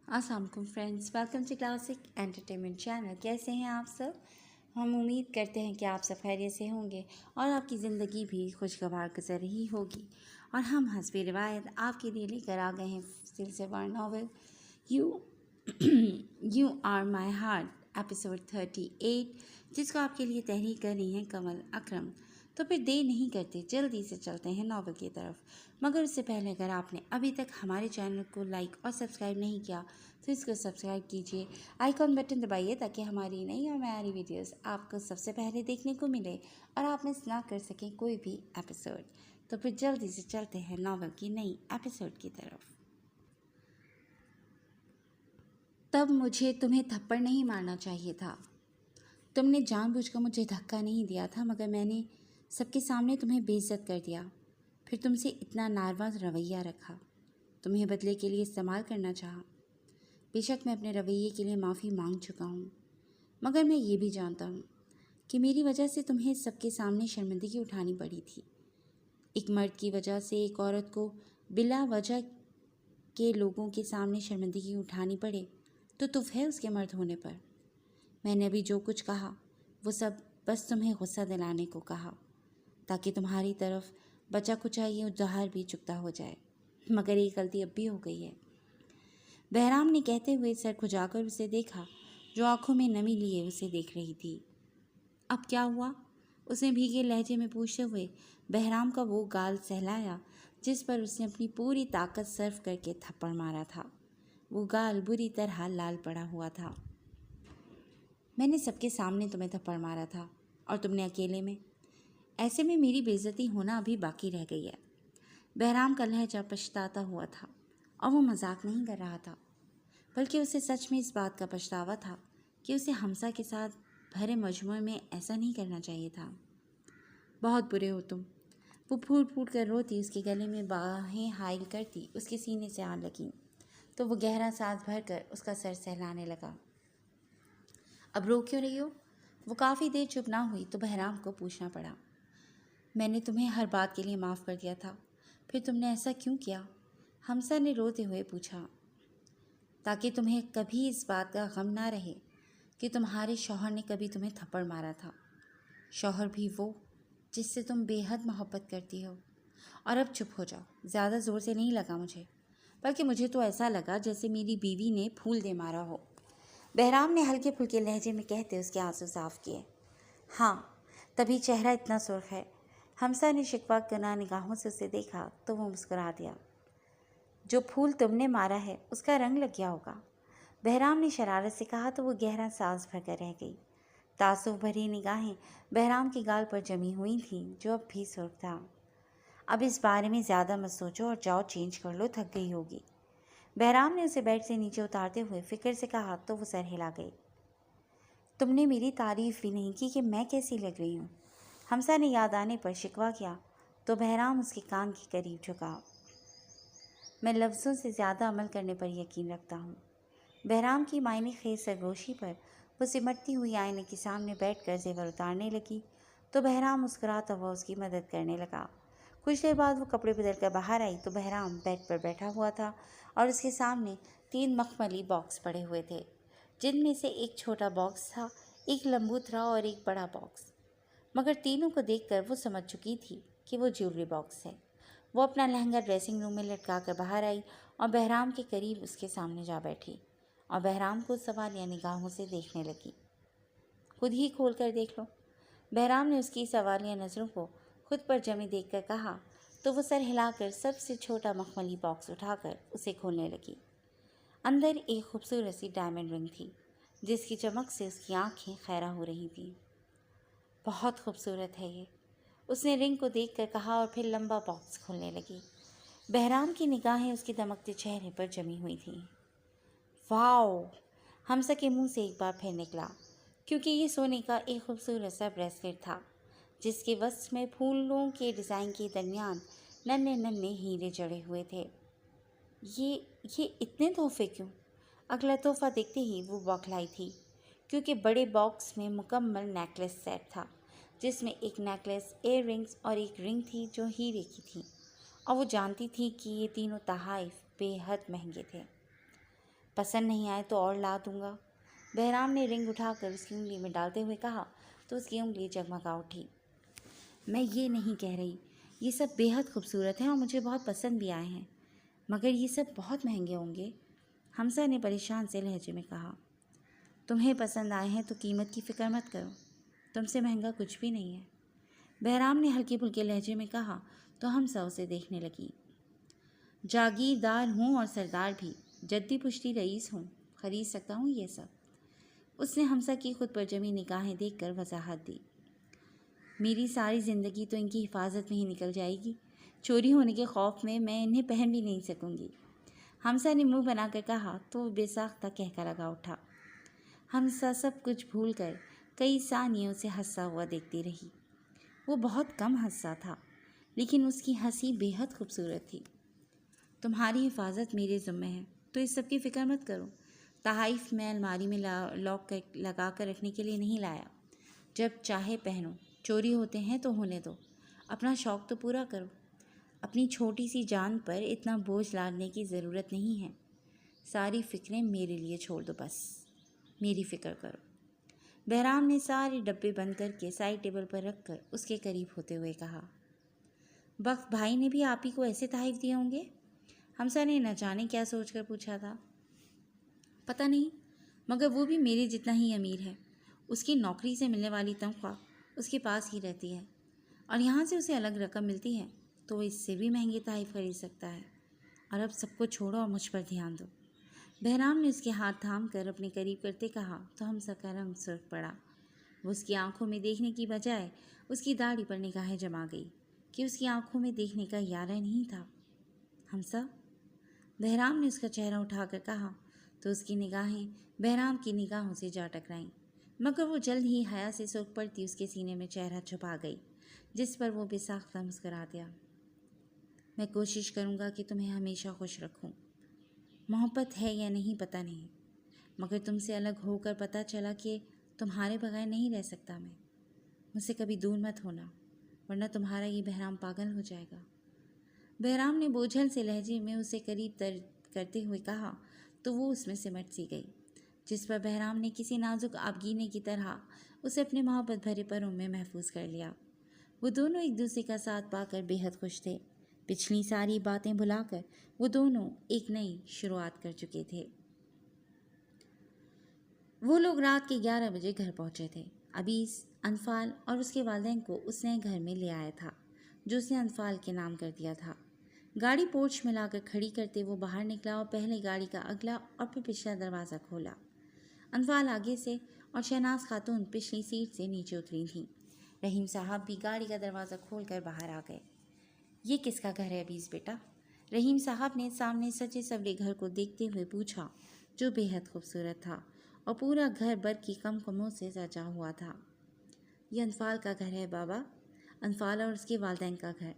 अस्सलाम वालेकुम friends, welcome to classic entertainment channel. कैसे हैं आप सब? हम उम्मीद करते हैं कि आप सब खैरियत से होंगे और आपकी ज़िंदगी भी खुशगवार गुजर रही होगी। और हम हस्बी रिवायत आपके लिए लेकर आ गए हैं सिलसिलेवार novel you are my heart episode 38, जिसको आपके लिए तहरीर कर रही हैं कमल अकरम। तो फिर देर नहीं करते, जल्दी से चलते हैं नावल की तरफ। मगर उससे पहले अगर आपने अभी तक हमारे चैनल को लाइक और सब्सक्राइब नहीं किया तो इसको सब्सक्राइब कीजिए, आइकॉन बटन दबाइए ताकि हमारी नई और नई वीडियोस आपको सबसे पहले देखने को मिले और आप मिस ना कर सकें कोई भी एपिसोड। तो फिर जल्दी से चलते हैं नावल की नई एपिसोड की तरफ। तब मुझे तुम्हें थप्पड़ नहीं मारना चाहिए था। तुमने जानबूझकर मुझे धक्का नहीं दिया था, मगर मैंने सबके सामने तुम्हें बेइज्जत कर दिया। फिर तुमसे इतना नारवा रवैया रखा, तुम्हें बदले के लिए इस्तेमाल करना चाहा। बेशक मैं अपने रवैये के लिए माफ़ी मांग चुका हूँ, मगर मैं ये भी जानता हूँ कि मेरी वजह से तुम्हें सबके सामने शर्मिंदगी उठानी पड़ी थी। एक मर्द की वजह से एक औरत को बिला वजह के लोगों के सामने शर्मिंदगी उठानी पड़े तो तुफ है उसके मर्द होने पर। मैंने अभी जो कुछ कहा वो सब बस तुम्हें गुस्सा दिलाने को कहा, ताकि तुम्हारी तरफ बचा कुचा ये उधार भी चुकता हो जाए। मगर एक गलती अब भी हो गई है। बहराम ने कहते हुए सर खुजाकर उसे देखा, जो आंखों में नमी लिए उसे देख रही थी। अब क्या हुआ? उसने भीगे लहजे में पूछते हुए बहराम का वो गाल सहलाया जिस पर उसने अपनी पूरी ताकत सर्व करके थप्पड़ मारा था। वो गाल बुरी तरह लाल पड़ा हुआ था। मैंने सबके सामने तुम्हें थप्पड़ मारा था और तुमने अकेले में। ऐसे में मेरी बेइज्जती होना अभी बाकी रह गई है। बहराम का लहजा पछताता हुआ था और वो मजाक नहीं कर रहा था, बल्कि उसे सच में इस बात का पछतावा था कि उसे हमसा के साथ भरे मजमू में ऐसा नहीं करना चाहिए था। बहुत बुरे हो तुम। वो फूट फूट कर रोती, उसके गले में बाहें हाइल करती उसके सीने से आ लगी तो वो गहरा सांस भरकर उसका सर सहलाने लगा। अब रो क्यों रही हो? वो काफ़ी देर चुप ना हुई तो बहराम को पूछना पड़ा। मैंने तुम्हें हर बात के लिए माफ़ कर दिया था, फिर तुमने ऐसा क्यों किया? हमसा ने रोते हुए पूछा। ताकि तुम्हें कभी इस बात का गम ना रहे कि तुम्हारे शौहर ने कभी तुम्हें थप्पड़ मारा था। शौहर भी वो जिससे तुम बेहद मोहब्बत करती हो। और अब चुप हो जाओ, ज़्यादा ज़ोर से नहीं लगा मुझे, बल्कि मुझे तो ऐसा लगा जैसे मेरी बीवी ने फूल दे मारा हो। बहराम ने हल्के फुल्के लहजे में कहते उसके आंसू साफ किए। हाँ, तभी चेहरा इतना सुर्ख है। हमसा ने शिकवा करना निगाहों से उसे देखा तो वो मुस्कुरा दिया। जो फूल तुमने मारा है उसका रंग लग गया होगा, बहराम ने शरारत से कहा तो वो गहरा सांस भरकर रह गई। तासुफ भरी निगाहें बहराम की गाल पर जमी हुई थीं, जो अब भी सुर्ख था। अब इस बारे में ज़्यादा मत सोचो और जाओ चेंज कर लो, थक गई होगी। बहराम ने उसे बेड से नीचे उतारते हुए फिक्र से कहा तो वो सर हिला गई। तुमने मेरी तारीफ़ भी नहीं की कि मैं कैसी लग रही हूँ। हमसा ने याद आने पर शिकवा किया तो बहराम उसके कान के करीब झुका। मैं लफ्ज़ों से ज़्यादा अमल करने पर यकीन रखता हूँ। बहराम की मायने खेज सरगोशी पर वो सिमटती हुई आईने के सामने बैठकर जेवर उतारने लगी तो बहराम मुस्कुराता हुआ उसकी मदद करने लगा। कुछ देर बाद वो कपड़े बदल कर बाहर आई तो बहराम बेड पर बैठा हुआ था और उसके सामने 3 मखमली बॉक्स पड़े हुए थे, जिनमें से एक छोटा बॉक्स था, एक लंबूथरा और एक बड़ा बॉक्स। मगर तीनों को देखकर वो समझ चुकी थी कि वो ज्वेलरी बॉक्स है। वो अपना लहंगा ड्रेसिंग रूम में लटका कर बाहर आई और बहराम के करीब उसके सामने जा बैठी और बहराम को सवालिया निगाहों से देखने लगी। खुद ही खोल कर देख लो। बहराम ने उसकी सवालिया नज़रों को खुद पर जमी देखकर कहा तो वो सर हिलाकर सबसे छोटा मखमली बॉक्स उठाकर उसे खोलने लगी। अंदर एक खूबसूरत सी डायमंड रिंग थी, जिसकी चमक से उसकी आंखें खैरा हो रही थीं। बहुत खूबसूरत है ये, उसने रिंग को देखकर कहा और फिर लंबा बॉक्स खोलने लगी। बहराम की निगाहें उसके दमकते चेहरे पर जमी हुई थीं। वाओ! हमसा के मुंह से एक बार फिर निकला, क्योंकि ये सोने का एक खूबसूरत सा ब्रेसलेट था, जिसके वस्त्र में फूलों के डिज़ाइन के दरमियान नन्हे नन्हे हीरे जड़े हुए थे। ये इतने तोहफे क्यों? अगला तोहफा देखते ही वो बौखलाई थी, क्योंकि बड़े बॉक्स में मुकम्मल नेकलेस सेट था, जिसमें एक नेकलेस, एयर रिंग्स और एक रिंग थी जो हीरे की थी, और वो जानती थी कि ये तीनों तोहफ़े बेहद महंगे थे। پسند نہیں آئے تو اور لا دوں گا۔ بہرام نے رنگ اٹھا کر اس کی انگلی میں ڈالتے ہوئے کہا تو اس کی انگلی جگمگا اٹھی۔ میں یہ نہیں کہہ رہی، یہ سب بے حد خوبصورت ہیں اور مجھے بہت پسند بھی آئے ہیں، مگر یہ سب بہت مہنگے ہوں گے، حمزہ نے پریشان سے لہجے میں کہا۔ تمہیں پسند آئے ہیں تو قیمت کی فکر مت کرو، تم سے مہنگا کچھ بھی نہیں ہے، بہرام نے ہلکے پھلکے لہجے میں کہا تو حمزہ اسے دیکھنے لگی۔ جاگیردار ہوں اور سردار بھی، جدی پشتی رئیس ہوں، خرید سکتا ہوں یہ سب۔ اس نے حمزہ کی خود پر جمی نگاہیں دیکھ کر وضاحت دی۔ میری ساری زندگی تو ان کی حفاظت میں ہی نکل جائے گی، چوری ہونے کے خوف میں انہیں پہن بھی نہیں سکوں گی۔ حمزہ نے منہ بنا کر کہا تو وہ بے ساختہ کہہ لگا اٹھا۔ حمزہ سب کچھ بھول کر کئی ثانیے اسے ہنسا ہوا دیکھتی رہی۔ وہ بہت کم ہنسا تھا، لیکن اس کی ہنسی بے حد خوبصورت تھی۔ تمہاری حفاظت میرے ذمہ ہے تو اس سب کی فکر مت کرو، تحائف میں الماری میں لاک لگا کر رکھنے کے لیے نہیں لایا، جب چاہے پہنو، چوری ہوتے ہیں تو ہونے دو، اپنا شوق تو پورا کرو، اپنی چھوٹی سی جان پر اتنا بوجھ لادنے کی ضرورت نہیں ہے، ساری فکریں میرے لیے چھوڑ دو، بس میری فکر کرو۔ بہرام نے سارے ڈبے بند کر کے سائڈ ٹیبل پر رکھ کر اس کے قریب ہوتے ہوئے کہا۔ بخت بھائی نے بھی آپ ہی کو ایسے تحائف دیے ہوں گے؟ حمزہ نے نہ جانے کیا سوچ کر پوچھا تھا۔ پتہ نہیں، مگر وہ بھی میرے جتنا ہی امیر ہے، اس کی نوکری سے ملنے والی تنخواہ اس کے پاس ہی رہتی ہے، اور یہاں سے اسے الگ رقم ملتی ہے تو وہ اس سے بھی مہنگے تحائف خرید سکتا ہے، اور اب سب کو چھوڑو اور مجھ پر دھیان دو۔ بہرام نے اس کے ہاتھ تھام کر اپنے قریب کرتے کہا تو حمزہ کا رنگ سرخ پڑا۔ وہ اس کی آنکھوں میں دیکھنے کی بجائے اس کی داڑھی پر نگاہیں جما گئی کہ اس کی آنکھوں میں دیکھنے کا ارادہ نہیں تھا۔ حمزہ، بہرام نے اس کا چہرہ اٹھا کر کہا تو اس کی نگاہیں بہرام کی نگاہوں سے جا ٹکرائیں، مگر وہ جلد ہی حیا سے سرخ پڑتی اس کے سینے میں چہرہ چھپا گئی، جس پر وہ بے ساختہ مسکرا دیا۔ میں کوشش کروں گا کہ تمہیں ہمیشہ خوش رکھوں، محبت ہے یا نہیں پتہ نہیں، مگر تم سے الگ ہو کر پتہ چلا کہ تمہارے بغیر نہیں رہ سکتا میں، مجھ سے کبھی دور مت ہونا، ورنہ تمہارا یہ بہرام پاگل ہو جائے گا۔ بہرام نے بوجھل سے لہجے میں اسے قریب تر کرتے ہوئے کہا تو وہ اس میں سمٹ سی گئی، جس پر بہرام نے کسی نازک آبگینے کی طرح اسے اپنے محبت بھرے پروں میں محفوظ کر لیا۔ وہ دونوں ایک دوسرے کا ساتھ پا کر بے حد خوش تھے، پچھلی ساری باتیں بھلا کر وہ دونوں ایک نئی شروعات کر چکے تھے۔ وہ لوگ رات کے 11 بجے گھر پہنچے تھے۔ ابیس، انفال اور اس کے والدین کو اس نے گھر میں لے آیا تھا، جو اس نے انفال کے نام کر دیا تھا۔ گاڑی پورچ میں لا کر کھڑی کرتے وہ باہر نکلا اور پہلے گاڑی کا اگلا اور پھر پچھلا دروازہ کھولا۔ انفال آگے سے اور شہناز خاتون پچھلی سیٹ سے نیچے اتری تھیں۔ رحیم صاحب بھی گاڑی کا دروازہ کھول کر باہر آ گئے۔ یہ کس کا گھر ہے ابیس بیٹا؟ رحیم صاحب نے سامنے سجے سورے گھر کو دیکھتے ہوئے پوچھا، جو بے حد خوبصورت تھا اور پورا گھر برق کی کمکموں سے سجا ہوا تھا۔ یہ انفال کا گھر ہے بابا، انفال اور اس کے والدین کا گھر،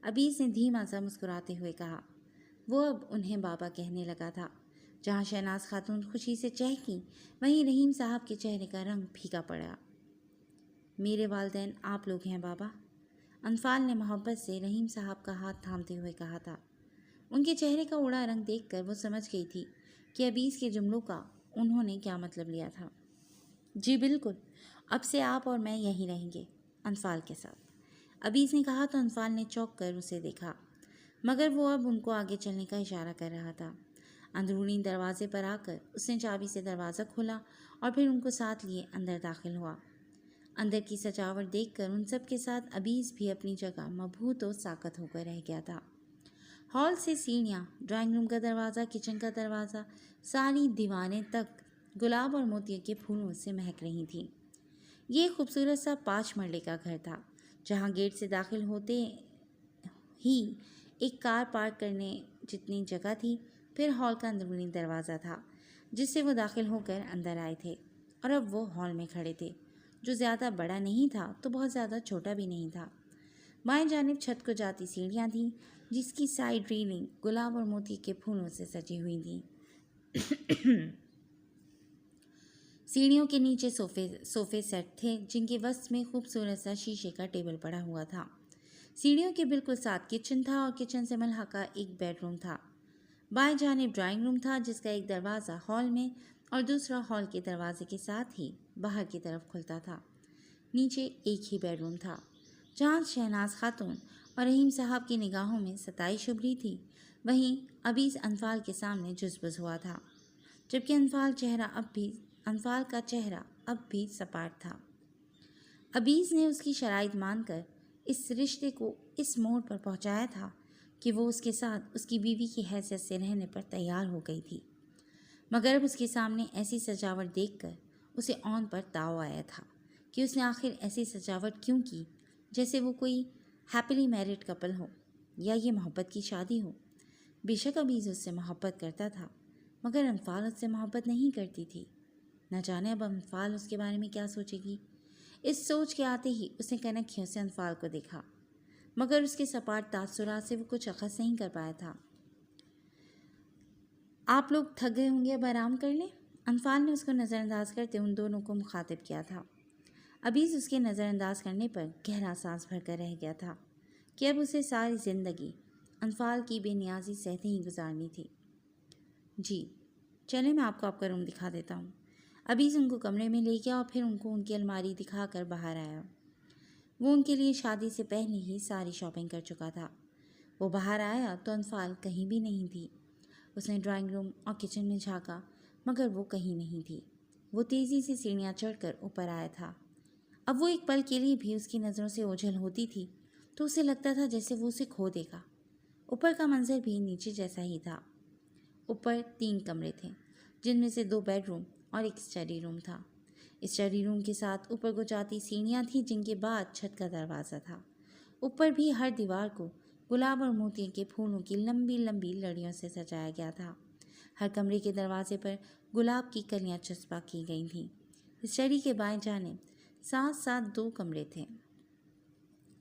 ابیس نے دھیما سا مسکراتے ہوئے کہا۔ وہ اب انہیں بابا کہنے لگا تھا۔ جہاں شہناز خاتون خوشی سے چہکیں، وہیں رحیم صاحب کے چہرے کا رنگ پھیکا پڑا۔ میرے والدین آپ لوگ ہیں بابا، انفال نے محبت سے رحیم صاحب کا ہاتھ تھامتے ہوئے کہا تھا۔ ان کے چہرے کا اڑا رنگ دیکھ کر وہ سمجھ گئی تھی کہ ابیس کے جملوں کا انہوں نے کیا مطلب لیا تھا۔ جی بالکل، اب سے آپ اور میں یہیں رہیں گے، انفال کے ساتھ، ابیس نے کہا تو انفال نے چونک کر اسے دیکھا، مگر وہ اب ان کو آگے چلنے کا اشارہ کر رہا تھا۔ اندرونی دروازے پر آ کر اس نے چابی سے دروازہ کھولا اور پھر ان کو ساتھ لیے اندر داخل ہوا۔ اندر کی سجاوٹ دیکھ کر ان سب کے ساتھ ابیس بھی اپنی جگہ مبہوت و ساکت ہو کر رہ گیا تھا۔ ہال سے سیڑھیاں، ڈرائنگ روم کا دروازہ، کچن کا دروازہ، ساری دیواریں تک گلاب اور موتی کے پھولوں سے مہک رہی تھیں۔ یہ خوبصورت سا 5 مرلے کا گھر تھا، جہاں گیٹ سے داخل ہوتے ہی ایک کار پارک کرنے جتنی جگہ تھی، پھر ہال کا اندرونی دروازہ تھا جس سے وہ داخل ہو کر اندر آئے تھے، اور اب وہ ہال میں کھڑے تھے، جو زیادہ بڑا نہیں تھا تو بہت زیادہ چھوٹا بھی نہیں تھا۔ بائیں جانب چھت کو جاتی سیڑھیاں تھیں، جس کی سائڈ ریلنگ گلاب اور موتی کے پھولوں سے سجی ہوئی تھیں۔ سیڑھیوں کے نیچے صوفے سیٹ تھے، جن کے وسط میں خوبصورت سا شیشے کا ٹیبل پڑا ہوا تھا۔ سیڑھیوں کے بالکل ساتھ کچن تھا اور کچن سے ملحقہ ایک بیڈ روم تھا۔ बाएं जानिब ड्राइंग रूम था, जिसका एक दरवाज़ा हॉल में और दूसरा हॉल के दरवाजे के साथ ही बाहर की तरफ खुलता था। नीचे एक ही बेडरूम था, जहाँ शहनाज खातून और रहीम साहब की निगाहों में सताइश उभरी थी, वहीं अबीस अनफाल के सामने जुज़बुज़ हुआ था, जबकि अनफाल का चेहरा अब भी सपाट था। अबीस ने उसकी शराइत मानकर इस रिश्ते को इस मोड़ पर पहुंचाया था कि वो उसके साथ उसकी बीवी की हैसियत से रहने पर तैयार हो गई थी, मगर अब उसके सामने ऐसी सजावट देखकर उसे औंध पर ताव आया था कि उसने आखिर ऐसी सजावट क्यों की, जैसे वो कोई हैप्पीली मैरिड कपल हो या ये मोहब्बत की शादी हो। बेशक अबीज़ उससे मोहब्बत करता था, मगर अनफाल उससे मोहब्बत नहीं करती थी। न जाने अब अनफाल उसके बारे में क्या सोचेगी। इस सोच के आते ही उसने कनखियों से अनफाल को देखा, मगर उसके सपाट तासुरात से वो कुछ अखज़ नहीं कर पाया था। आप लोग थक गए होंगे, अब आराम कर लें। अनफाल ने उसको नज़रअंदाज करते उन दोनों को मुखातिब किया था। अबीज़ उसके नज़रअंदाज करने पर गहरा सांस भरकर रह गया था कि अब उसे सारी ज़िंदगी अनफाल की बेनियाजी सहते ही गुजारनी थी। जी चले, मैं आपको आपका रूम दिखा देता हूँ। अबीज़ उनको कमरे में ले गया और फिर उनको उनकी अलमारी दिखाकर बाहर आया। वो उनके लिए शादी से पहले ही सारी शॉपिंग कर चुका था। वो बाहर आया तो अनफाल कहीं भी नहीं थी। उसने ड्राइंग रूम और किचन में झाँका, मगर वो कहीं नहीं थी। वो तेज़ी से सीढ़ियाँ चढ़कर ऊपर आया था। अब वो एक पल के लिए भी उसकी नज़रों से ओझल होती थी तो उसे लगता था जैसे वो उसे खो देगा। ऊपर का मंजर भी नीचे जैसा ही था। ऊपर 3 कमरे थे, जिनमें से 2 बेडरूम और एक स्टडी रूम था। स्टडी रूम के साथ ऊपर को जाती सीढ़ियाँ थीं, जिनके बाद छत का दरवाज़ा था। ऊपर भी हर दीवार को गुलाब और मोतियों के फूलों की लंबी लंबी लड़ियों से सजाया गया था। हर कमरे के दरवाजे पर गुलाब की कलियां चस्पा की गई थीं। स्टडी के बाएं जानिब साथ साथ 2 कमरे थे,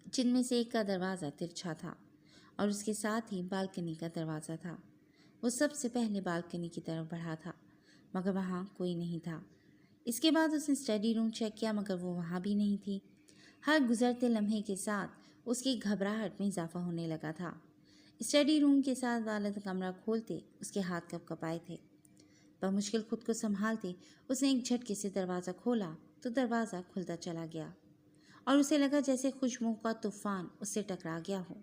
जिनमें से एक का दरवाज़ा तिरछा था और उसके साथ ही बालकनी का दरवाज़ा था। वो सबसे पहले बालकनी की तरफ बढ़ा था, मगर वहाँ कोई नहीं था। इसके बाद उसने स्टडी रूम चेक किया, मगर वो वहाँ भी नहीं थी। हर गुजरते लम्हे के साथ उसकी घबराहट में इजाफा होने लगा था। स्टडी रूम के साथ वाला कमरा खोलते उसके हाथ कँपाए थे। बमुश्किल खुद को संभालते उसने एक झटके से दरवाज़ा खोला तो दरवाज़ा खुलता चला गया और उसे लगा जैसे खुशबुओं का तूफान उससे टकरा गया हो।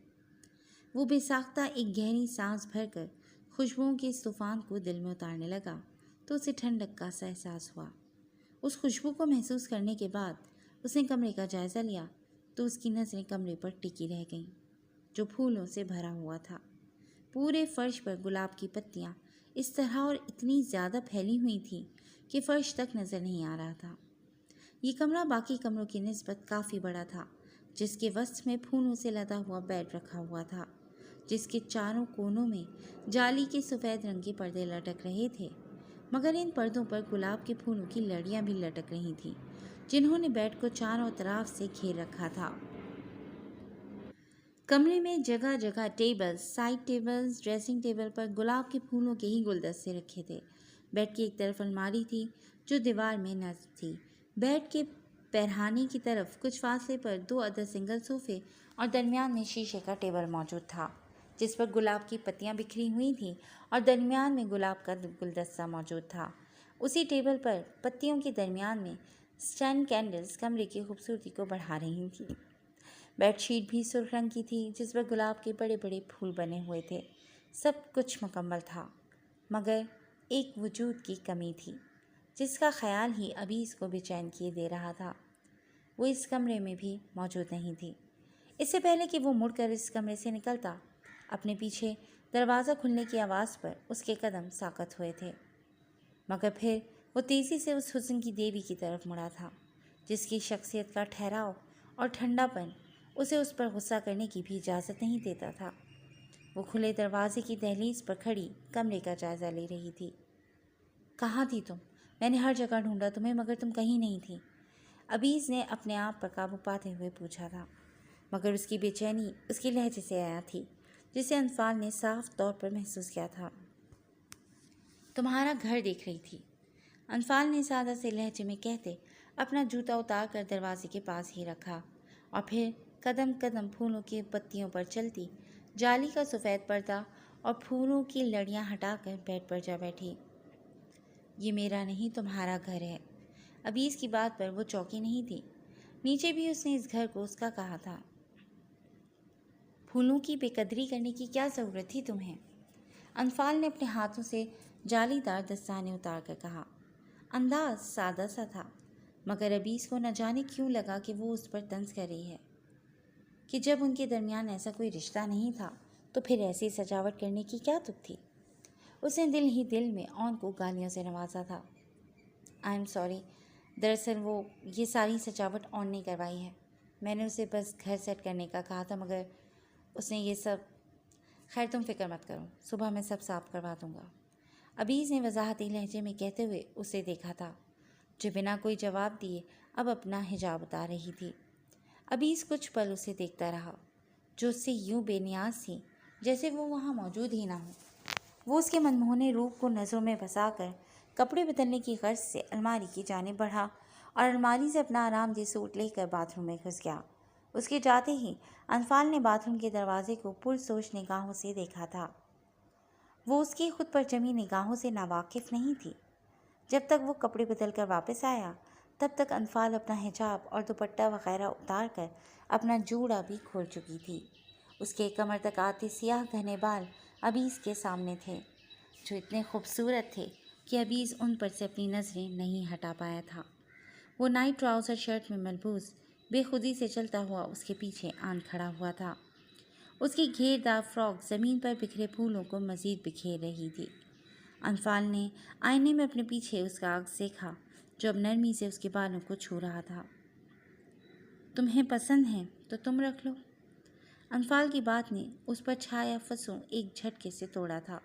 वो बेसाख्ता एक गहरी सांस भरकर खुशबुओं के इस तूफान को दिल में उतारने लगा तो उसे ठंडक का सा एहसास हुआ। उस खुशबू को महसूस करने के बाद उसने कमरे का जायज़ा लिया तो उसकी नज़रें कमरे पर टिकी रह गईं, जो फूलों से भरा हुआ था। पूरे फर्श पर गुलाब की पत्तियां इस तरह और इतनी ज़्यादा फैली हुई थीं कि फर्श तक नज़र नहीं आ रहा था। ये कमरा बाकी कमरों की निस्बत काफ़ी बड़ा था, जिसके वसत में फूलों से लदा हुआ बेड रखा हुआ था, जिसके चारों कोनों में जाली के सफ़ेद रंग के पर्दे लटक रहे थे, मगर इन पर्दों पर गुलाब के फूलों की लड़ियाँ भी लटक रही थीं, जिन्होंने बेड को चारों तरफ से घेर रखा था। कमरे में जगह जगह tables, side tables, dressing table पर गुलाब के फूलों के ही गुलदस्ते रखे थे। बेड की एक तरफ अलमारी थी जो दीवार में नस्ब थी। बेड के पैरहाने की तरफ कुछ फासले पर 2 अदद सिंगल सोफे और दरमियान में शीशे का टेबल मौजूद था, जिस पर गुलाब की पत्तियां बिखरी हुई थीं और दरमियान में गुलाब का गुलदस्ता मौजूद था। उसी टेबल पर पत्तियों के दरमियान में स्टैंड कैंडल्स कमरे की खूबसूरती को बढ़ा रही थीं। बेडशीट भी सुर्ख रंग की थी, जिस पर गुलाब के बड़े बड़े फूल बने हुए थे। सब कुछ मुकम्मल था, मगर एक वजूद की कमी थी, जिसका ख्याल ही अभी इसको बेचैन किए दे रहा था। वो इस कमरे में भी मौजूद नहीं थी। इससे पहले कि वो मुड़कर इस कमरे से निकलता, अपने पीछे दरवाज़ा खुलने की आवाज़ पर उसके कदम साकत हुए थे, मगर फिर वो तेज़ी से उस हुस्न की देवी की तरफ मुड़ा था, जिसकी शख्सियत का ठहराव और ठंडापन उसे उस पर गुस्सा करने की भी इजाज़त नहीं देता था। वो खुले दरवाजे की दहलीज पर खड़ी कमरे का जायज़ा ले रही थी। कहाँ थी तुम? मैंने हर जगह ढूंढा तुम्हें, मगर तुम कहीं नहीं थी। अबीज़ ने अपने आप पर काबू पाते हुए पूछा था, मगर उसकी बेचैनी उसके लहजे से आया थी, जिसे अनफाल ने साफ तौर पर महसूस किया था। तुम्हारा घर देख रही थी, अनफाल ने सादा से लहजे में कहते अपना जूता उतार कर दरवाजे के पास ही रखा और फिर कदम कदम फूलों की पत्तियों पर चलती जाली का सफ़ेद पर्दा और फूलों की लड़ियाँ हटाकर बेड पर जा बैठी। ये मेरा नहीं तुम्हारा घर है। अभी इसकी बात पर वो चौंकी नहीं थी। नीचे भी उसने इस घर को उसका कहा था। फूलों की बेकदरी करने की क्या ज़रूरत थी तुम्हें? अनफाल ने अपने हाथों से जालीदार दस्ताने उतार कर कहा। अंदाज सादा सा था, मगर अभी इसको न जाने क्यों लगा कि वो उस पर तंज कर रही है, कि जब उनके दरमियान ऐसा कोई रिश्ता नहीं था तो फिर ऐसी सजावट करने की क्या तुक थी। उसने दिल ही दिल में ऑन को गालियों से नवाजा था। आई एम सॉरी, दरअसल वो ये सारी सजावट ऑन ने करवाई है। मैंने उसे बस घर सेट करने का कहा था, मगर उसने ये सब। खैर तुम फिक्र मत करो, सुबह मैं सब साफ करवा दूंगा। अबीज़ ने वजाहती लहजे में कहते हुए उसे देखा था, जो बिना कोई जवाब दिए अब अपना हिजाब उतार रही थी। अबीज़ कुछ पल उसे देखता रहा, जो उससे यूं बेनियाज थी जैसे वो वहाँ मौजूद ही ना हो। वो उसके मनमोहने रूप को नज़रों में बसाकर कपड़े बदलने की गर्ज से अलमारी की जानिब बढ़ा और अलमारी से अपना आरामदेह सूट लेकर बाथरूम में घुस गया। उसके जाते ही अनफाल ने बाथरूम के दरवाजे को पुरसोच निगाहों से देखा था। वो उसकी खुद पर जमी निगाहों से नावाकिफ़ नहीं थी। जब तक वो कपड़े बदल कर वापस आया, तब तक अनफाल अपना हिजाब और दुपट्टा वगैरह उतार कर अपना जूड़ा भी खोल चुकी थी। उसके कमर तक आते सियाह घने बाल अबीज़ के सामने थे, जो इतने खूबसूरत थे कि अबीज़ उन पर से अपनी नज़रें नहीं हटा पाया था। वो नाइट ट्राउज़र शर्ट में मलबूस बेखुदी से चलता हुआ उसके पीछे आन खड़ा हुआ था। उसकी घेरदार फ्रॉक ज़मीन पर बिखरे फूलों को मज़ीद बिखेर रही थी। अनफाल ने आईने में अपने पीछे उसका अक्स देखा, जो अब नरमी से उसके बालों को छू रहा था। तुम्हें पसंद है तो तुम रख लो। अनफाल की बात ने उस पर छाया फसों एक झटके से तोड़ा था।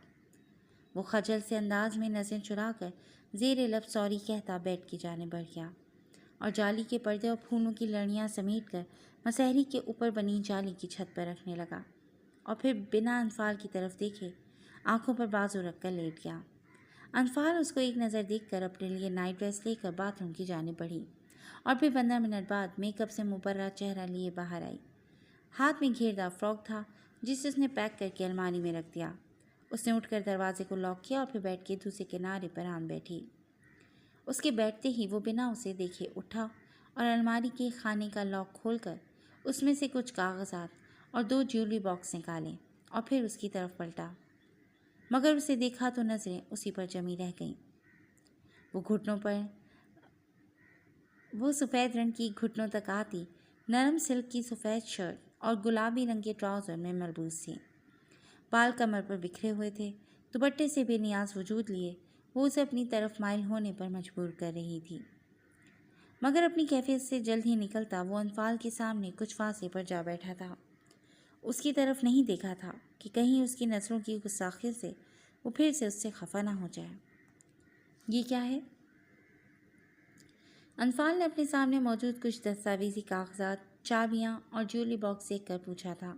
वो खजल से अंदाज में नज़रें चुराकर ज़ेरे लब सॉरी कहता बेड की जाने बढ़ गया और जाली के पर्दे और फूलों की लड़ियाँ समेट कर मसहरी के ऊपर बनी जाली की छत पर रखने लगा और फिर बिना अनफाल की तरफ देखे आंखों पर बाजू रखकर लेट गया। अनफाल उसको एक नज़र देखकर अपने लिए नाइट ड्रेस लेकर बाथरूम की जानिब बढ़ी और फिर 15 मिनट बाद मेकअप से मुबर्रा चेहरा लिए बाहर आई। हाथ में घेरदार फ्रॉक था, जिसे उसने पैक करके अलमारी में रख दिया। उसने उठकर दरवाजे को लॉक किया और फिर बेड के दूसरे किनारे पर आन बैठी। उसके बैठते ही वो बिना उसे देखे उठा और अलमारी के खाने का लॉक खोलकर उसमें से कुछ कागजात और 2 ज्वेलरी बॉक्स निकाले और फिर उसकी तरफ पलटा, मगर उसे देखा तो नज़रें उसी पर जमी रह गईं। वो घुटनों पर वो सफ़ेद रंग की घुटनों तक आती नरम सिल्क की सफ़ेद शर्ट और गुलाबी रंग के ट्राउज़र में मलबूस थी। बाल कमर पर बिखरे हुए थे। दुपट्टे से बेनियाज वजूद लिए वो उसे अपनी तरफ माइल होने पर मजबूर कर रही थी, मगर अपनी कैफियत से जल्द ही निकलता वो अनफाल के सामने कुछ फासले पर जा बैठा था। उसकी तरफ नहीं देखा था कि कहीं उसकी नज़रों की गुस्ताखी से वो फिर से उससे खफा ना हो जाए। ये क्या है? अनफाल ने अपने सामने मौजूद कुछ दस्तावेजी कागजात, चाबियाँ और ज्वेलरी बॉक्स देख कर पूछा था,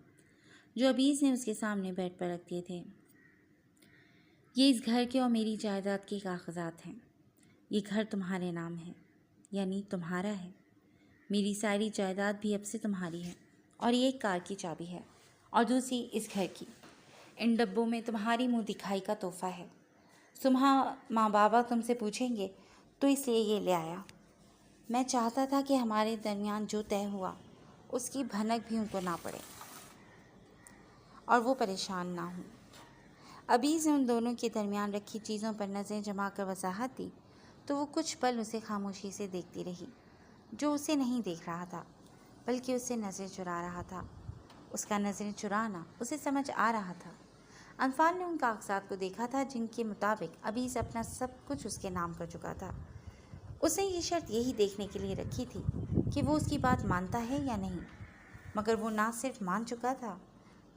जो अबीज़ ने उसके सामने बेड पर रख दिए थे। ये इस घर के और मेरी जायदाद के कागजात हैं। ये घर तुम्हारे नाम है, यानी तुम्हारा है। मेरी सारी जायदाद भी अब से तुम्हारी है और ये एक कार की चाबी है और दूसरी इस घर की। इन डब्बों में तुम्हारी मुँह दिखाई का तोहफा है। सुबह माँ बाबा तुमसे पूछेंगे तो इसलिए ये ले आया। मैं चाहता था कि हमारे दरमियान जो तय हुआ उसकी भनक भी उनको ना पड़े और वो परेशान ना हो। अबीज़ ने उन दोनों के दरमियान रखी चीज़ों पर नज़रें जमा कर वजाहत दी तो वो कुछ पल उसे खामोशी से देखती रही, जो उसे नहीं देख रहा था बल्कि उससे नज़रें चुरा रहा था। उसका नज़रें चुराना उसे समझ आ रहा था। अनफाल ने उन कागजात को देखा था जिनके मुताबिक अबीज़ अपना सब कुछ उसके नाम कर चुका था। उसने ये शर्त यही देखने के लिए रखी थी कि वो उसकी बात मानता है या नहीं, मगर वो ना सिर्फ मान चुका था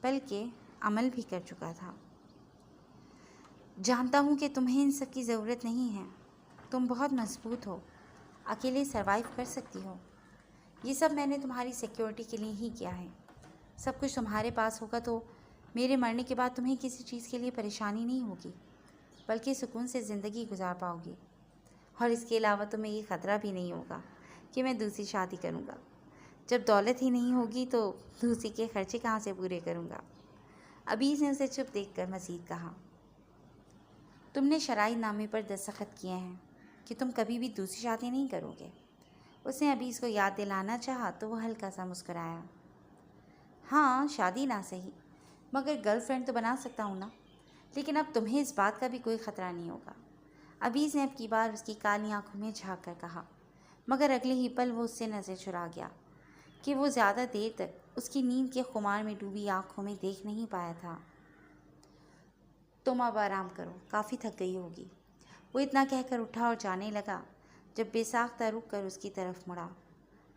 बल्कि अमल भी कर चुका था। जानता हूँ कि तुम्हें इन सब की ज़रूरत नहीं है। तुम बहुत मजबूत हो, अकेले सरवाइव कर सकती हो। ये सब मैंने तुम्हारी सिक्योरिटी के लिए ही किया है। सब कुछ तुम्हारे पास होगा तो मेरे मरने के बाद तुम्हें किसी चीज़ के लिए परेशानी नहीं होगी, बल्कि सुकून से ज़िंदगी गुजार पाओगी। और इसके अलावा तुम्हें ये ख़तरा भी नहीं होगा कि मैं दूसरी शादी करूँगा। जब दौलत ही नहीं होगी तो दूसरी के खर्चे कहाँ से पूरे करूँगा। ابیز نے اسے چپ دیکھ کر مزید کہا، تم نے شرائط نامے پر دستخط کیے ہیں کہ تم کبھی بھی دوسری شادی نہیں کرو گے۔ اس نے ابیز کو یاد دلانا چاہا تو وہ ہلکا سا مسکرایا۔ ہاں شادی نہ صحیح، مگر گرل فرینڈ تو بنا سکتا ہوں نا، لیکن اب تمہیں اس بات کا بھی کوئی خطرہ نہیں ہوگا۔ ابیز نے اب کی بار اس کی کالی آنکھوں میں جھانک کر کہا، مگر اگلے ہی پل وہ اس سے نظر چرا گیا کہ وہ زیادہ دیر تک اس کی نیند کے خمار میں ڈوبی آنکھوں میں دیکھ نہیں پایا تھا۔ تم اب آرام کرو، کافی تھک گئی ہوگی۔ وہ اتنا کہہ کر اٹھا اور جانے لگا جب بے ساختہ رک کر اس کی طرف مڑا۔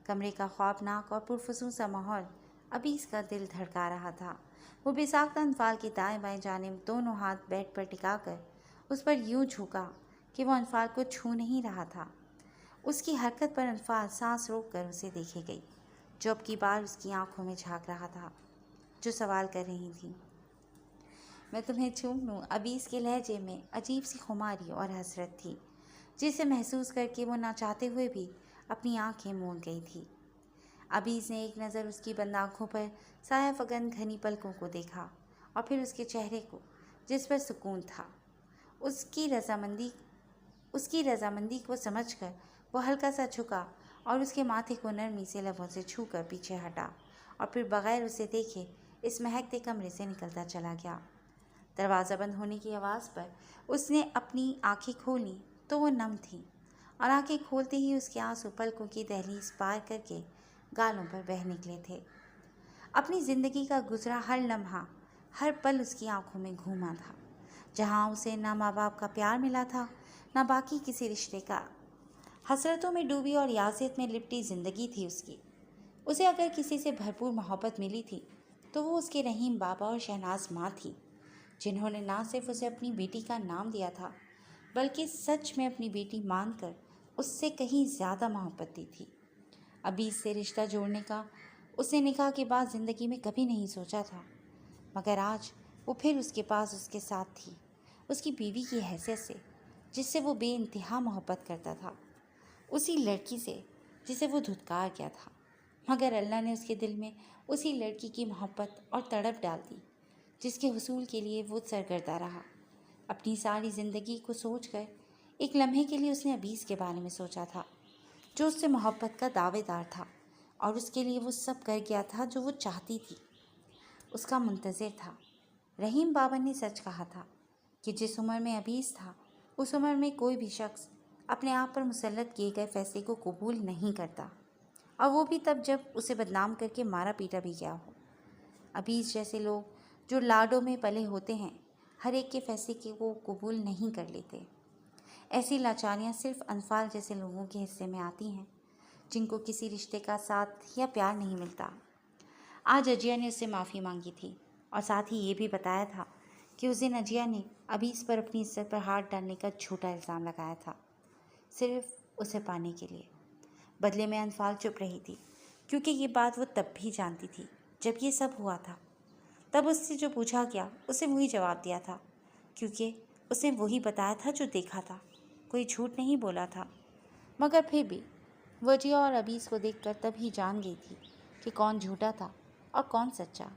کمرے کا خوفناک اور پرفسوں سا ماحول ابیز کا دل دھڑکا رہا تھا۔ وہ بے ساختہ انفال کی دائیں بائیں جانب دونوں ہاتھ بیڈ پر ٹکا کر اس پر یوں جھکا کہ وہ انفال کو چھو نہیں رہا تھا۔ اس کی حرکت پر انفال سانس روک کر اسے دیکھے گئی، جو اب کی بار اس کی آنکھوں میں جھانک رہا تھا، جو سوال کر رہی تھی۔ میں تمہیں چوم لوں؟ ابیز کے لہجے میں عجیب سی خماری اور حسرت تھی، جسے محسوس کر کے وہ نہ چاہتے ہوئے بھی اپنی آنکھیں موند گئی تھی۔ ابیز نے ایک نظر اس کی بند آنکھوں پر سایہ فگن گھنی پلکوں کو دیکھا اور پھر اس کے چہرے کو، جس پر سکون تھا۔ اس کی رضامندی کو سمجھ کر وہ ہلکا سا جھکا اور اس کے ماتھے کو نرمی سے لبوں سے چھو کر پیچھے ہٹا اور پھر بغیر اسے دیکھے اس مہکتے کمرے سے نکلتا چلا گیا۔ دروازہ بند ہونے کی آواز پر اس نے اپنی آنکھیں کھولیں تو وہ نم تھیں، اور آنکھیں کھولتے ہی اس کے آنسو پلکوں کی دہلیز پار کر کے گالوں پر بہہ نکلے تھے۔ اپنی زندگی کا گزرا ہر لمحہ، ہر پل اس کی آنکھوں میں گھوما تھا، جہاں اسے نہ ماں باپ کا پیار ملا تھا، نہ باقی کسی رشتے کا۔ حسرتوں میں ڈوبی اور یاسیت میں لپٹی زندگی تھی اس کی۔ اسے اگر کسی سے بھرپور محبت ملی تھی تو وہ اس کے رحیم بابا اور شہناز ماں تھی، جنہوں نے نہ صرف اسے اپنی بیٹی کا نام دیا تھا، بلکہ سچ میں اپنی بیٹی مان کر اس سے کہیں زیادہ محبت دی تھی۔ ابیز سے رشتہ جوڑنے کا اس نے نکاح کے بعد زندگی میں کبھی نہیں سوچا تھا، مگر آج وہ پھر اس کے پاس اس کے ساتھ تھی، اس کی بیوی کی حیثیت سے، جس سے وہ بے انتہا محبت کرتا تھا، اسی لڑکی سے جسے وہ دھتکار گیا تھا، مگر اللہ نے اس کے دل میں اسی لڑکی کی محبت اور تڑپ ڈال دی، جس کے حصول کے لیے وہ سرگردہ رہا۔ اپنی ساری زندگی کو سوچ کر ایک لمحے کے لیے اس نے ابیز کے بارے میں سوچا تھا، جو اس سے محبت کا دعوے دار تھا اور اس کے لیے وہ سب کر گیا تھا جو وہ چاہتی تھی، اس کا منتظر تھا۔ رحیم بابا نے سچ کہا تھا کہ جس عمر میں ابیز تھا، اس عمر میں کوئی بھی شخص اپنے آپ پر مسلط کیے گئے فیصلے کو قبول نہیں کرتا، اور وہ بھی تب جب اسے بدنام کر کے مارا پیٹا بھی گیا ہو۔ ابیز جیسے لوگ جو لاڈوں میں پلے ہوتے ہیں، ہر ایک کے فیصلے کو قبول نہیں کر لیتے۔ ایسی لاچاریاں صرف انفال جیسے لوگوں کے حصے میں آتی ہیں، جن کو کسی رشتے کا ساتھ یا پیار نہیں ملتا۔ آج اجیا نے اس سے معافی مانگی تھی، اور ساتھ ہی یہ بھی بتایا تھا کہ اس دن اجیا نے ابیز پر اپنی عزت پر ہاتھ ڈالنے کا جھوٹا الزام لگایا تھا، صرف اسے پانے کے لیے۔ بدلے میں انفال چپ رہی تھی، کیونکہ یہ بات وہ تب بھی جانتی تھی جب یہ سب ہوا تھا۔ تب اس سے جو پوچھا گیا اسے وہی جواب دیا تھا، کیونکہ اس نے وہی بتایا تھا جو دیکھا تھا، کوئی جھوٹ نہیں بولا تھا۔ مگر پھر بھی وہ اجیا اور ابیز کو دیکھ کر تب ہی جان گئی تھی کہ کون جھوٹا تھا اور کون سچا۔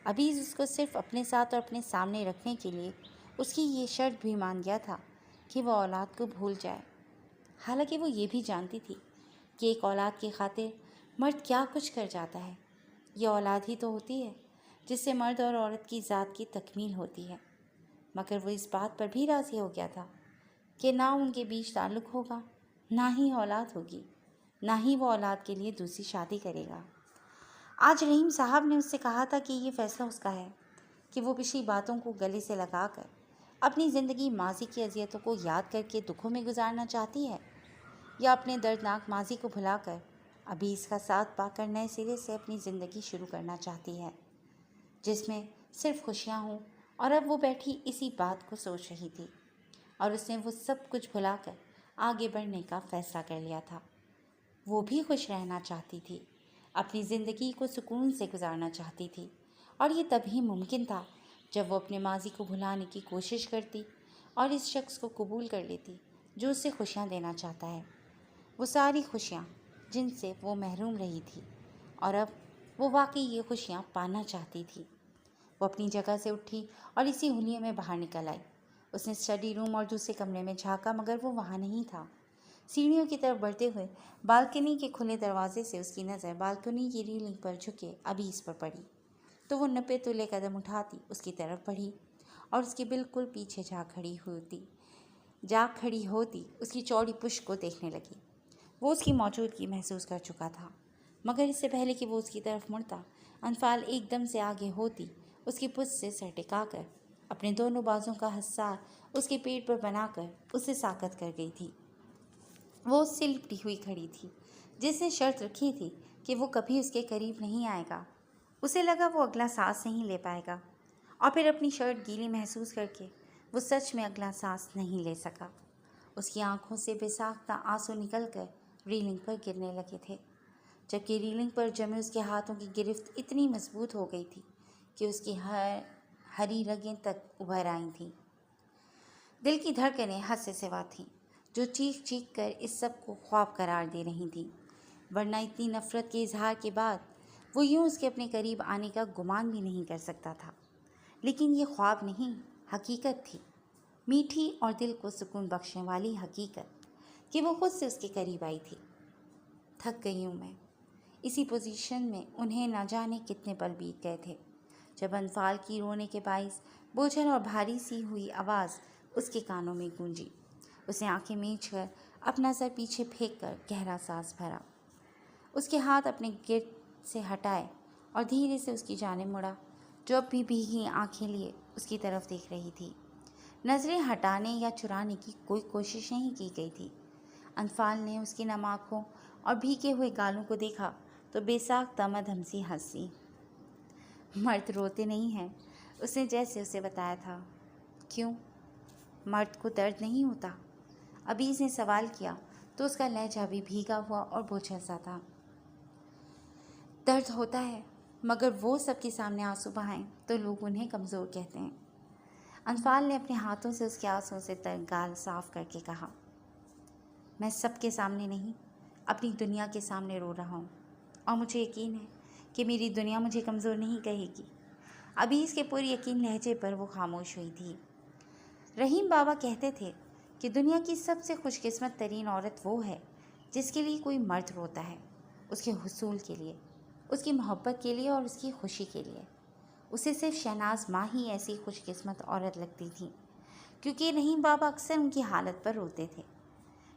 ابیز اس کو صرف اپنے ساتھ اور اپنے سامنے رکھنے کے لیے اس کی یہ شرط بھی مان گیا تھا کہ وہ اولاد کو بھول جائے، حالانکہ وہ یہ بھی جانتی تھی کہ ایک اولاد کی خاطر مرد کیا کچھ کر جاتا ہے۔ یہ اولاد ہی تو ہوتی ہے جس سے مرد اور عورت کی ذات کی تکمیل ہوتی ہے، مگر وہ اس بات پر بھی راضی ہو گیا تھا کہ نہ ان کے بیچ تعلق ہوگا، نہ ہی اولاد ہوگی، نہ ہی وہ اولاد کے لیے دوسری شادی کرے گا۔ آج رحیم صاحب نے اس سے کہا تھا کہ یہ فیصلہ اس کا ہے کہ وہ پچھلی باتوں کو گلے سے لگا کر اپنی زندگی ماضی کی اذیتوں کو یاد کر کے دکھوں میں گزارنا چاہتی ہے، یا اپنے دردناک ماضی کو بھلا کر ابیز کا ساتھ پا کر نئے سرے سے اپنی زندگی شروع کرنا چاہتی ہے، جس میں صرف خوشیاں ہوں۔ اور اب وہ بیٹھی اسی بات کو سوچ رہی تھی، اور اس نے وہ سب کچھ بھلا کر آگے بڑھنے کا فیصلہ کر لیا تھا۔ وہ بھی خوش رہنا چاہتی تھی، اپنی زندگی کو سکون سے گزارنا چاہتی تھی، اور یہ تبھی ممکن تھا جب وہ اپنے ماضی کو بھلانے کی کوشش کرتی اور اس شخص کو قبول کر لیتی جو اسے خوشیاں دینا چاہتا ہے، وہ ساری خوشیاں جن سے وہ محروم رہی تھی، اور اب وہ واقعی یہ خوشیاں پانا چاہتی تھی۔ वो अपनी जगह से उठी और इसी हुलिये में बाहर निकल आई। उसने स्टडी रूम और दूसरे कमरे में झाँका मगर वो वहाँ नहीं था। सीढ़ियों की तरफ बढ़ते हुए बालकनी के खुले दरवाजे से उसकी नज़र बालकनी की रेलिंग पर झुके अबीस पर पड़ी तो वो 90 तुले कदम उठाती उसकी तरफ बढ़ी और उसके बिल्कुल पीछे जा खड़ी होती उसकी चौड़ी पुश्त को देखने लगी। वो उसकी मौजूदगी महसूस कर चुका था मगर इससे पहले कि वो उसकी तरफ मुड़ता, अनफाल एकदम से आगे होती उसकी पुश्त से सर टिकाकर अपने दोनों बाजों का हसार उसके पेट पर बनाकर उसे साकत कर गई थी। वो उससे लिपटी हुई खड़ी थी जिसने शर्त रखी थी कि वो कभी उसके करीब नहीं आएगा। उसे लगा वो अगला सांस नहीं ले पाएगा और फिर अपनी शर्ट गीली महसूस करके वो सच में अगला सांस नहीं ले सका। उसकी आंखों से बेसाख्ता आंसू निकलकर रीलिंग पर गिरने लगे थे, जबकि रीलिंग पर जमे उसके हाथों की गिरफ्त इतनी मजबूत हो गई थी कि उसकी हरी रगें तक उभर आई थीं। दिल की धड़कनें हद से सिवा थीं जो चीख चीख कर इस सब को ख्वाब करार दे रही थीं, वरना इतनी नफरत के इजहार के बाद वो यूं उसके अपने करीब आने का गुमान भी नहीं कर सकता था। लेकिन ये ख्वाब नहीं, हकीकत थी, मीठी और दिल को सुकून बख्शने वाली हकीकत कि वो खुद से उसके करीब आई थी। थक गई हूँ मैं। इसी पोजीशन में उन्हें न जाने कितने पल बीत गए थे जब अनफाल की रोने के बाइस बोझल और भारी सी हुई आवाज़ उसके कानों में गूंजी। उसने आंखें मीच कर अपना सर पीछे फेंक कर गहरा सांस भरा, उसके हाथ अपने गिर्द से हटाए और धीरे से उसकी जानिब मुड़ा जो अब भी भीगी आंखें लिए उसकी तरफ देख रही थी। नज़रें हटाने या चुराने की कोई कोशिश नहीं की गई थी। अनफाल ने उसकी नम आँखों और भीगे हुए गालों को देखा तो बेसाख तमदम सी हंसी। मर्द रोते नहीं हैं, उसने जैसे उसे बताया था। क्यों, मर्द को दर्द नहीं होता? अबीस ने सवाल किया तो उसका लहजा भी भीगा हुआ और बोझल सा था। दर्द होता है मगर वो सबके सामने आंसू बहाएं तो लोग उन्हें कमज़ोर कहते हैं। अनफाल ने अपने हाथों से उसके आंसुओं से तर गाल साफ करके कहा, मैं सबके सामने नहीं, अपनी दुनिया के सामने रो रहा हूँ और मुझे यकीन है कि मेरी दुनिया मुझे कमज़ोर नहीं कहेगी। अभी इसके पूरे यकीन लहजे पर वो खामोश हुई थी। रहीम बाबा कहते थे कि दुनिया की सबसे खुशकिस्मत तरीन औरत वो है जिसके लिए कोई मर्द रोता है, उसके हुसूल के लिए, उसकी मोहब्बत के लिए और उसकी खुशी के लिए। उसे सिर्फ शहनाज माँ ही ऐसी खुशकिस्मत औरत लगती थी क्योंकि रहीम बाबा अक्सर उनकी हालत पर रोते थे।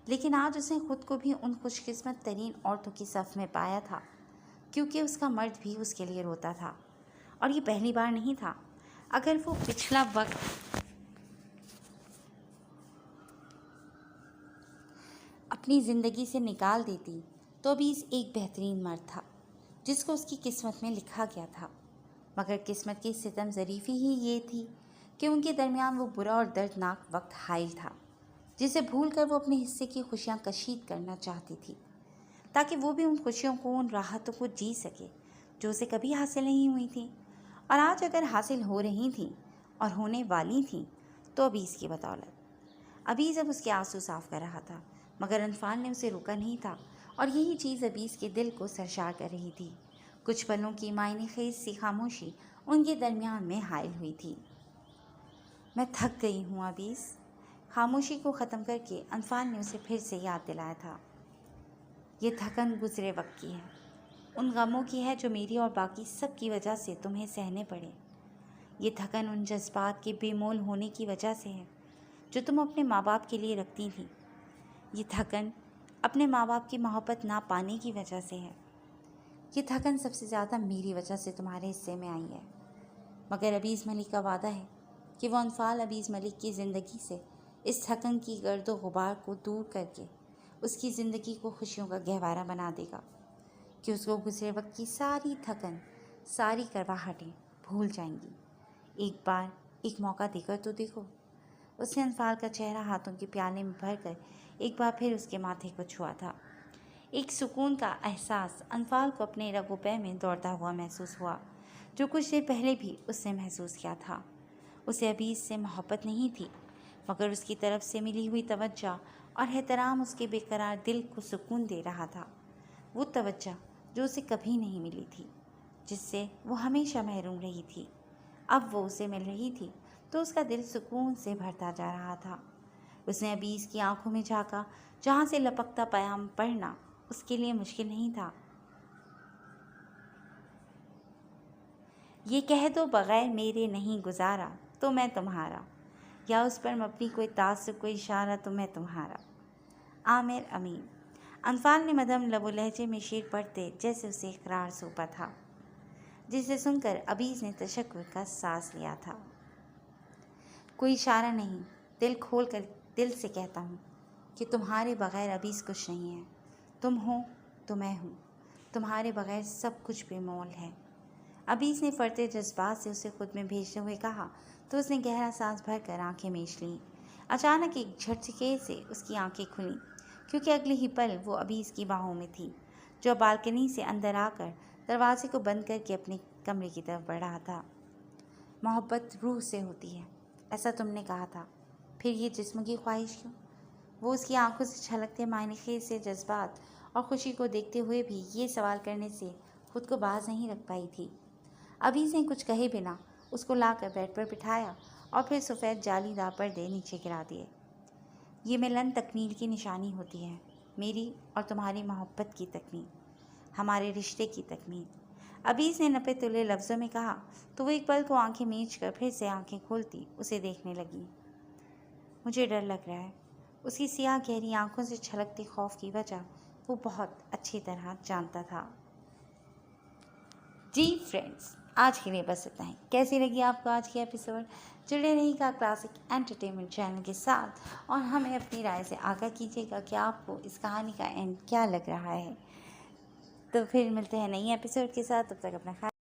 लेकिन आज उसने खुद को भी उन खुशकिस्मत तरीन औरतों की सफ़ में पाया था क्योंकि उसका मर्द भी उसके लिए रोता था और ये पहली बार नहीं था। अगर वो पिछला वक्त अपनी ज़िंदगी से निकाल देती तो अभी एक बेहतरीन मर्द था जिसको उसकी किस्मत में लिखा गया था। मगर किस्मत की सितम ज़रीफ़ी ही ये थी कि उनके दरमियान वो बुरा और दर्दनाक वक्त हाइल था जिसे भूल कर वो अपने हिस्से की खुशियाँ कशीद करना चाहती थी ताकि वो भी उन खुशियों को, उन राहतों को जी सके जो उसे कभी हासिल नहीं हुई थी और आज अगर हासिल हो रही थी और होने वाली थी तो अबीस की बदौलत। अबीस अब उसके आंसू साफ कर रहा था मगर अनफाल ने उसे रोका नहीं था और यही चीज़ अबीस के दिल को सरशार कर रही थी। कुछ पलों की मायने खेज सी खामोशी उनके दरमियान में हाइल हुई थी। मैं थक गई हूँ अबीस। खामोशी को ख़त्म करके अनफाल ने उसे फिर से याद दिलाया था। ये थकन गुजरे वक्त की है, उन गमों की है जो मेरी और बाकी सब की वजह से तुम्हें सहने पड़े। ये थकन उन जज्बात के बेमोल होने की वजह से है जो तुम अपने माँ बाप के लिए रखती थी। ये थकन अपने माँ बाप की मोहब्बत ना पाने की वजह से है। ये थकन सबसे ज़्यादा मेरी वजह से तुम्हारे हिस्से में आई है। मगर अबीज़ मलिक का वादा है कि वो अनफाल अबीज़ मलिक की ज़िंदगी से इस थकन की गर्द व गुबार को दूर करके उसकी ज़िंदगी को खुशियों का गहवारा बना देगा कि उसको गुजरे वक्त की सारी थकन, सारी करवाहटें भूल जाएंगी। एक बार एक मौका देकर तो देखो। उसने अनफाल का चेहरा हाथों के प्याले में भरकर एक बार फिर उसके माथे को छुआ था। एक सुकून का एहसास अनफाल को अपने रगो पै में दौड़ता हुआ महसूस हुआ जो कुछ देर पहले भी उसने महसूस किया था। उसे अभी इससे मोहब्बत नहीं थी मगर उसकी तरफ से मिली हुई तवज्जो और एहतराम उसके बेकरार दिल को सुकून दे रहा था। वो तवज्जो जो उसे कभी नहीं मिली थी, जिससे वो हमेशा महरूम रही थी। اب وہ اسے مل رہی تھی تو اس کا دل سکون سے بھرتا جا رہا تھا۔ اس نے ابیز کی آنکھوں میں جھانکا جہاں سے لپکتا پیام پڑھنا اس کے لیے مشکل نہیں تھا۔ یہ کہہ دو بغیر میرے نہیں گزارا تو میں تمہارا، یا اس پر مبنی کوئی تعصب کوئی اشارہ تو میں تمہارا۔ عامر امین۔ انفال نے مدھم لب و لہجے میں شعر پڑھتے جیسے اسے اقرار سونپا تھا، جسے سن کر ابیز نے تشکر کا سانس لیا تھا۔ کوئی اشارہ نہیں، دل کھول کر دل سے کہتا ہوں کہ تمہارے بغیر ابیز کچھ نہیں ہے۔ تم ہو تو میں ہوں، تمہارے بغیر سب کچھ بے مول ہے۔ ابیز نے فرتے جذبات سے اسے خود میں بھیجتے ہوئے کہا تو اس نے گہرا سانس بھر کر آنکھیں میچ لیں۔ اچانک ایک جھٹکے سے اس کی آنکھیں کھلیں، کیونکہ اگلے ہی پل وہ ابیز کی باہوں میں تھی، جو بالکنی سے اندر آ کر دروازے کو بند کر کے اپنے کمرے کی طرف بڑھ رہا تھا۔ محبت روح سے ہوتی ہے، ایسا تم نے کہا تھا، پھر یہ جسم کی خواہش کیوں؟ وہ اس کی آنکھوں سے چھلکتے معنی خیز سے جذبات اور خوشی کو دیکھتے ہوئے بھی یہ سوال کرنے سے خود کو باز نہیں رکھ پائی تھی۔ ابیز نے کچھ کہے بنا اس کو لا کر بیڈ پر بٹھایا اور پھر سفید جالی دار پردے نیچے گرا دیے۔ یہ ملن تکمیل کی نشانی ہوتی ہے، میری اور تمہاری محبت کی تکمیل، ہمارے رشتے کی تکمیل۔ ابیز نے نپے تلے لفظوں میں کہا تو وہ ایک پل کو آنکھیں میچ کر پھر سے آنکھیں کھولتی اسے دیکھنے لگی۔ مجھے ڈر لگ رہا ہے۔ اس کی سیاہ گہری آنکھوں سے چھلکتے خوف کی وجہ وہ بہت اچھی طرح جانتا تھا۔ جی فرینڈز، آج کے لیے بس اتنا ہی۔ کیسی لگی آپ کو آج کی ایپیسوڈ؟ جڑے رہی گا کلاسک انٹرٹینمنٹ چینل کے ساتھ اور ہمیں اپنی رائے سے آگاہ کیجیے گا کہ آپ کو اس کہانی کا اینڈ کیا لگ رہا ہے۔ تو پھر ملتے ہیں نئی ایپیسوڈ کے ساتھ، تب تک اپنا خیال